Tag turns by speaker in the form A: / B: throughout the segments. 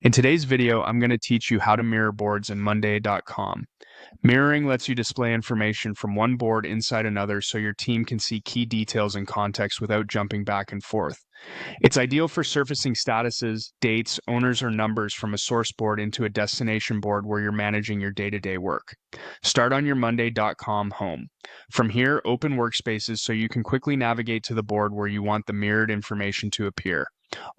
A: In today's video, I'm going to teach you how to mirror boards in Monday.com. Mirroring lets you display information from one board inside another so your team can see key details and context without jumping back and forth. It's ideal for surfacing statuses, dates, owners, or numbers from a source board into a destination board where you're managing your day-to-day work. Start on your Monday.com home. From here, open workspaces so you can quickly navigate to the board where you want the mirrored information to appear.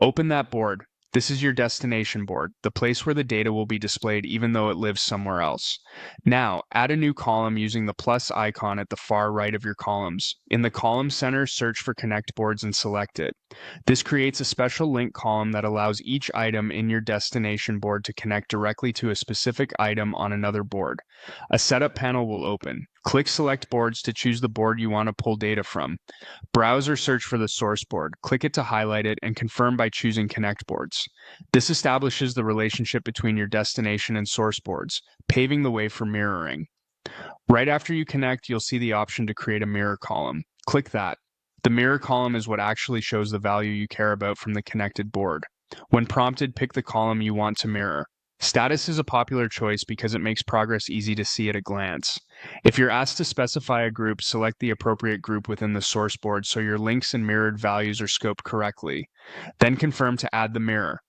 A: Open that board. This is your destination board, the place where the data will be displayed even though it lives somewhere else. Now, add a new column using the plus icon at the far right of your columns. In the column center, search for Connect Boards and select it. This creates a special link column that allows each item in your destination board to connect directly to a specific item on another board. A setup panel will open. Click Select Boards to choose the board you want to pull data from. Browse or search for the source board. Click it to highlight it and confirm by choosing Connect Boards. This establishes the relationship between your destination and source boards, paving the way for mirroring. Right after you connect, you'll see the option to create a mirror column. Click that. The mirror column is what actually shows the value you care about from the connected board. When prompted, pick the column you want to mirror. Status is a popular choice because it makes progress easy to see at a glance. If you're asked to specify a group, select the appropriate group within the source board so your links and mirrored values are scoped correctly. Then confirm to add the mirror.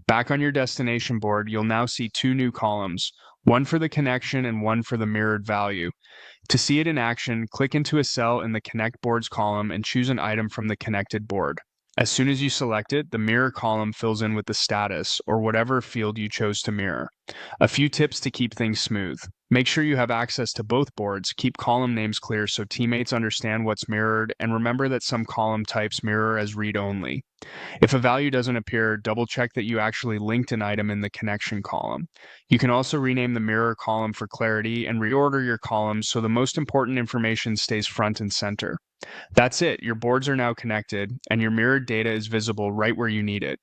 A: Back on your destination board, you'll now see two new columns, one for the connection and one for the mirrored value. To see it in action, click into a cell in the Connect Boards column and choose an item from the connected board. As soon as you select it, the mirror column fills in with the status, or whatever field you chose to mirror. A few tips to keep things smooth. Make sure you have access to both boards, keep column names clear so teammates understand what's mirrored, and remember that some column types mirror as read-only. If a value doesn't appear, double-check that you actually linked an item in the connection column. You can also rename the mirror column for clarity and reorder your columns so the most important information stays front and center. That's it. Your boards are now connected, and your mirrored data is visible right where you need it.